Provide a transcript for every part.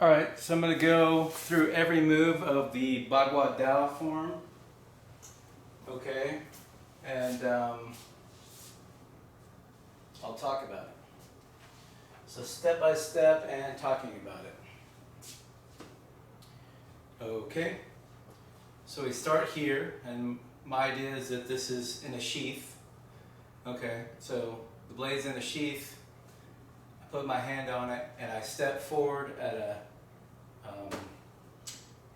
Alright, so I'm going to go through every move of the bagua form. Okay, and I'll talk about it. So step by step and talking about it. Okay, so we start here, and my idea is that this is in a sheath. Okay, so the blade's in a sheath. I put my hand on it and I step forward at a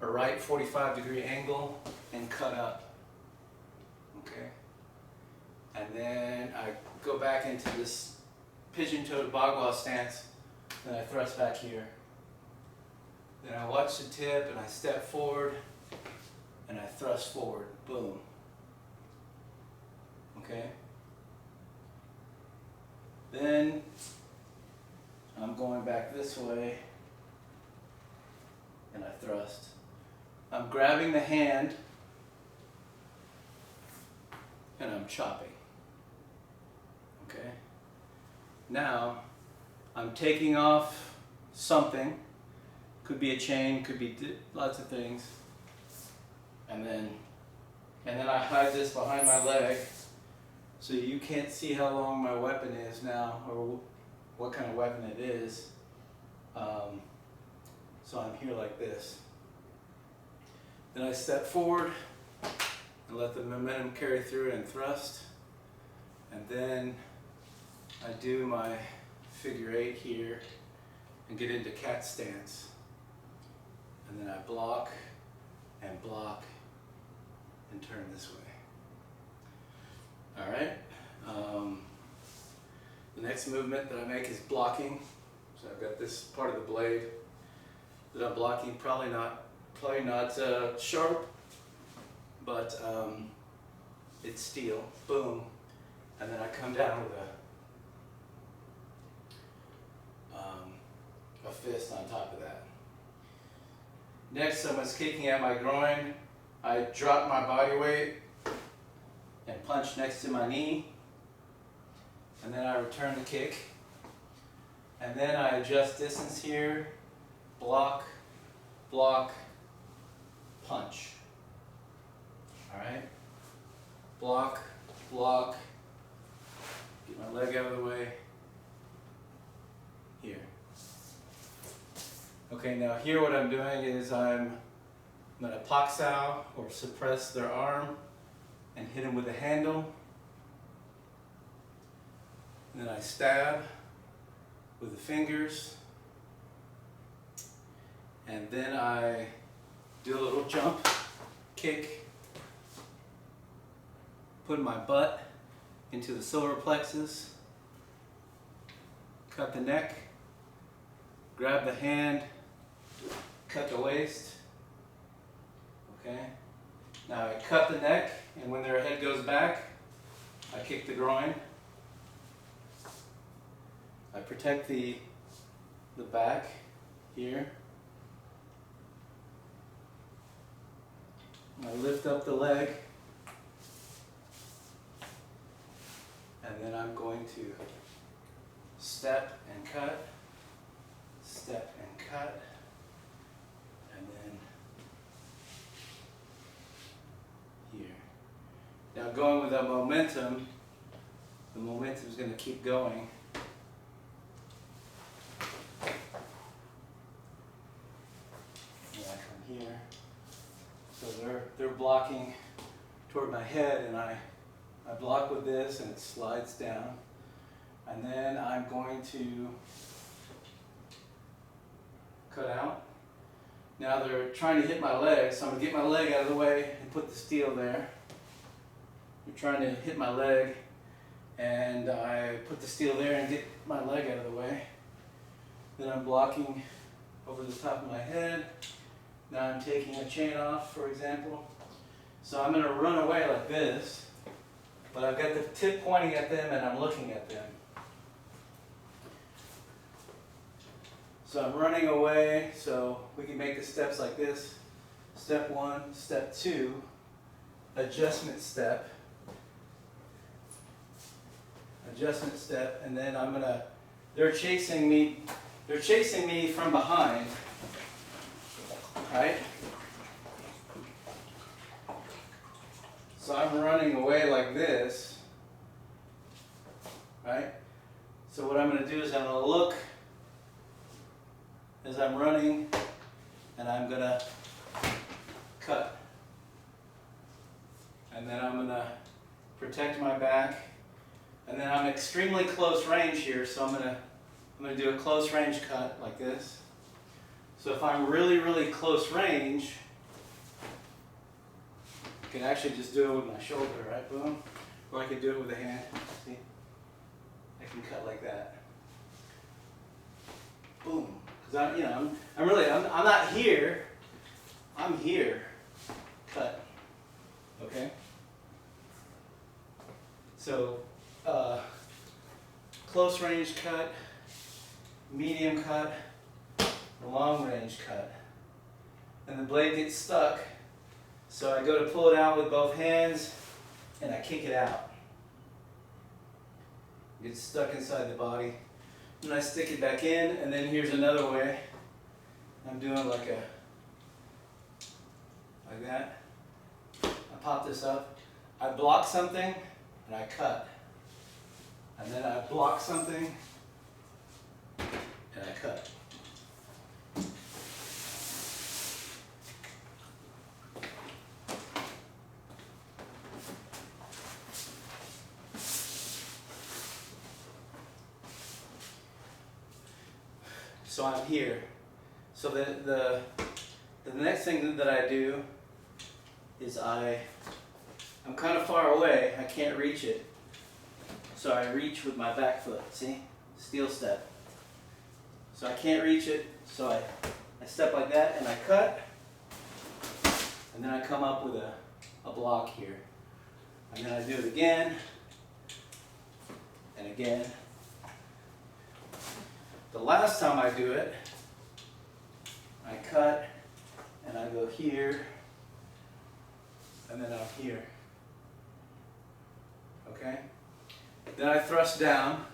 right 45-degree angle and cut up. Okay, and then I go back into this pigeon-toed bagua stance, then I thrust back here. Then I watch the tip and I step forward and I thrust forward. Boom. Okay. Then I'm going back this way and I thrust. I'm grabbing the hand and I'm chopping. Okay. Now I'm taking off something. Could be a chain, could be lots of things. And then I hide this behind my leg so you can't see how long my weapon is now or what kind of weapon it is. So I'm here like this. Then I step forward and let the momentum carry through and thrust. And then I do my figure 8 here and get into cat stance. And then I block and turn this way. All right. The next movement that I make is blocking. So I've got this part of the blade that I'm blocking, probably not sharp, but it's steel. Boom, and then I come down with a fist on top of that. Next, someone's kicking at my groin. I drop my body weight and punch next to my knee. And then I return the kick. And then I adjust distance here. Block, punch. Alright? Block, get my leg out of the way. Here. Okay, now here what I'm doing is I'm going to paksao or suppress their arm and hit them with the handle. And then I stab with the fingers. And then I do a little jump, kick, put my butt into the solar plexus, cut the neck, grab the hand, cut the waist. Okay. Now I cut the neck, and when their head goes back, I kick the groin. I protect the back here. I lift up the leg, and then I'm going to step and cut, and then here. Now going with that momentum, the momentum is going to keep going. And I come here. So they're blocking toward my head, and I block with this and it slides down. And then I'm going to cut out. Now they're trying to hit my leg, so I'm going to get my leg out of the way and put the steel there. They're trying to hit my leg, and I put the steel there and get my leg out of the way. Then I'm blocking over the top of my head. Now I'm taking a chain off, for example. So I'm going to run away like this, but I've got the tip pointing at them and I'm looking at them. So I'm running away, so we can make the steps like this. Step 1, step 2, adjustment step, and then they're chasing me from behind. right? So I'm running away like this, right? So what I'm going to do is I'm going to look as I'm running, and I'm going to cut. And then I'm going to protect my back. And then I'm extremely close range here, so I'm going to do a close range cut like this. So if I'm really, really close range, I can actually just do it with my shoulder, right? Boom. Or I could do it with a hand. See? I can cut like that. Boom. Because I'm not here. I'm here. Cut. Okay? So, close range cut, medium cut, long range cut. And the blade gets stuck, so I go to pull it out with both hands and I kick it out. It gets stuck inside the body. And I stick it back in, and then here's another way. I'm doing like that. I pop this up. I block something and I cut. And then I block something and I cut. So I'm here. So the next thing that I do is I'm kind of far away. I can't reach it. So I reach with my back foot. See? Steel step. So I can't reach it. So I step like that and I cut. And then I come up with a block here. And then I do it again and again. The last time I do it, I cut and I go here and then out here. Okay? Then I thrust down.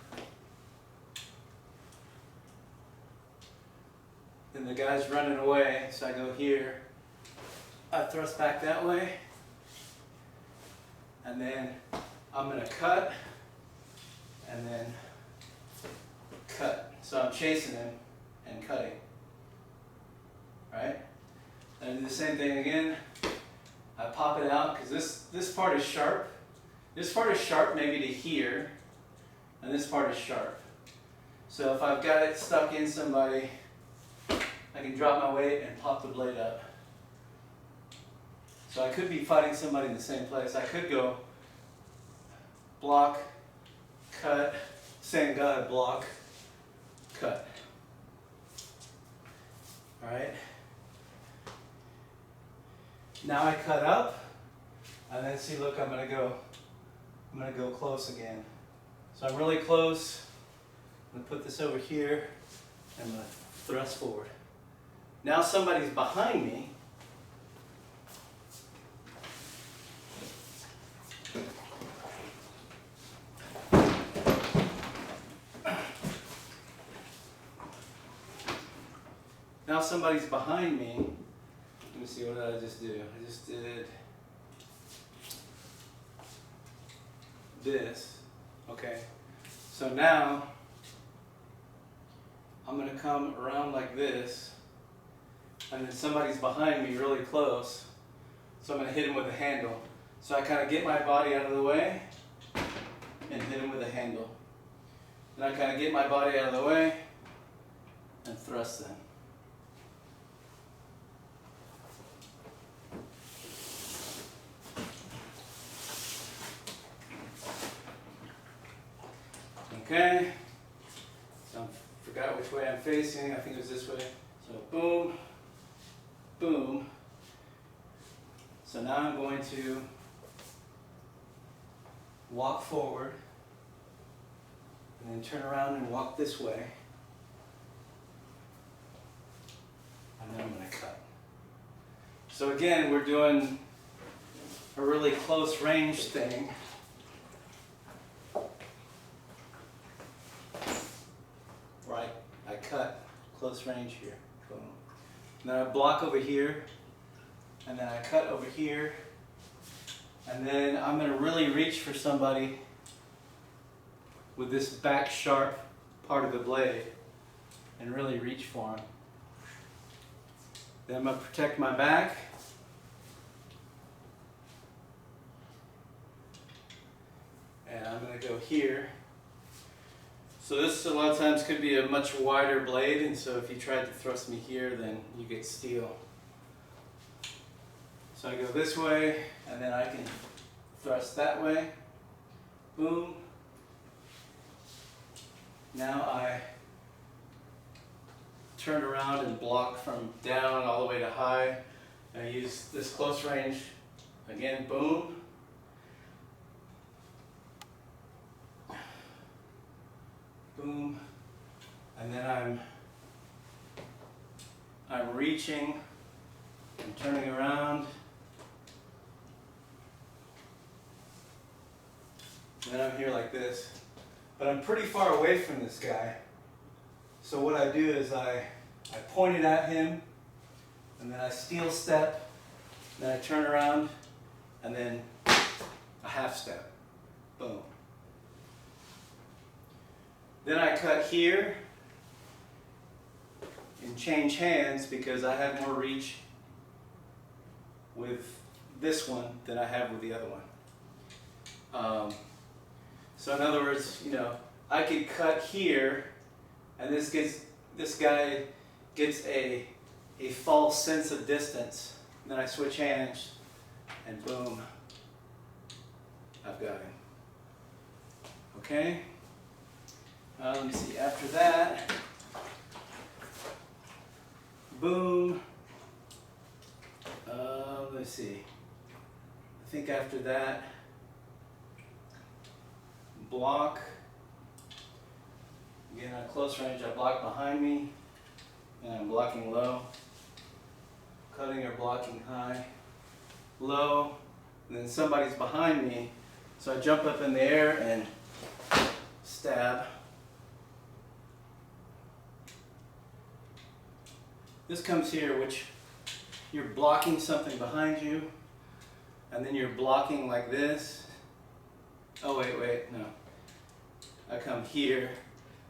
And the guy's running away, so I go here. I thrust back that way. And then I'm going to cut and then cut. So I'm chasing him and cutting. Right? And I do the same thing again. I pop it out because this part is sharp. This part is sharp maybe to here, and this part is sharp. So if I've got it stuck in somebody, I can drop my weight and pop the blade up. So I could be fighting somebody in the same place. I could go block, cut, same guy, block, cut. Alright? Now I cut up, and then see, look, I'm gonna go close again. So I'm really close. I'm gonna put this over here, and I'm gonna thrust forward. Now somebody's behind me. Now somebody's behind me. Let me see, what did I just do? I just did this. Okay. So now I'm going to come around like this, and then somebody's behind me really close. So I'm going to hit him with a handle. So I kind of get my body out of the way and hit him with a handle. Then I kind of get my body out of the way and thrust them. Okay, so I forgot which way I'm facing. I think it was this way. So boom, boom. So now I'm going to walk forward and then turn around and walk this way. And then I'm going to cut. So again, we're doing a really close range thing. Right, I cut close range here. Boom. And then I block over here, and then I cut over here, and then I'm going to really reach for somebody with this back sharp part of the blade and really reach for them. Then I'm going to protect my back. And I'm going to go here. So this a lot of times could be a much wider blade, and so if you tried to thrust me here, then you get steel. So I go this way, and then I can thrust that way. Boom. Now I turn around and block from down all the way to high. I use this close range. Again, boom. Boom. And then I'm reaching and turning around. And then I'm here like this. But I'm pretty far away from this guy. So what I do is I point it at him, and then I steel step, then I turn around, and then a half step. Boom. Then I cut here and change hands because I have more reach with this one than I have with the other one. So in other words, you know, I could cut here, and this guy gets a false sense of distance. Then I switch hands, and boom, I've got him. Okay. Let me see. After that, boom. Let's see. I think after that, block. Again, at close range, I block behind me, and I'm blocking low. Cutting or blocking high, low, and then somebody's behind me, so I jump up in the air and stab. This comes here, which you're blocking something behind you, and then you're blocking like this. Oh, wait, no. I come here,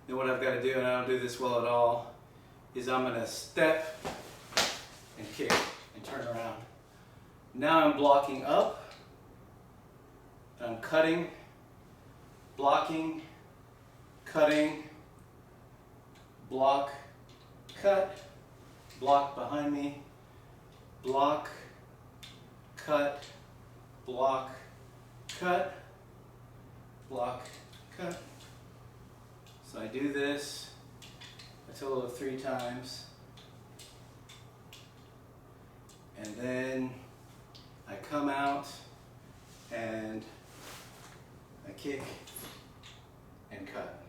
then what I've got to do, and I don't do this well at all, is I'm going to step and kick and turn around. Now I'm blocking up, and I'm cutting, blocking, cutting, block, cut, block behind me, block, cut, block, cut, block, cut. So I do this a total of 3 times. And then I come out and I kick and cut.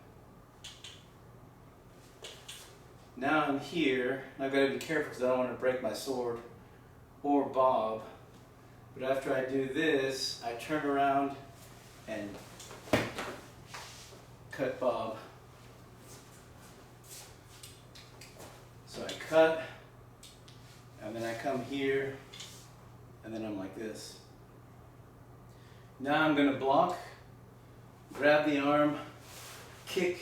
Now I'm here, and I've got to be careful because I don't want to break my sword or bob. But after I do this, I turn around and cut bob. So I cut, and then I come here, and then I'm like this. Now I'm going to block, grab the arm, kick,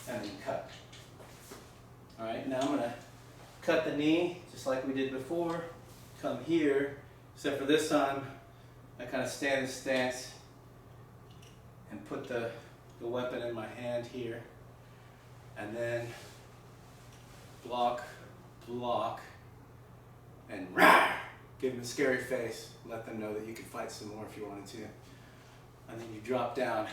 and then cut. Alright, now I'm going to cut the knee, just like we did before, come here, except for this time, I kind of stand in stance and put the weapon in my hand here, and then block, block, and rah! Give them a scary face. Let them know that you can fight some more if you wanted to. And then you drop down.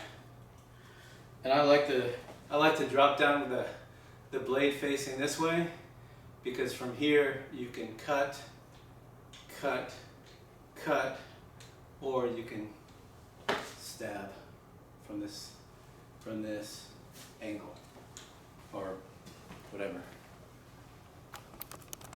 And I like to drop down with the blade facing this way, because from here you can cut, cut, cut, or you can stab from this angle or whatever.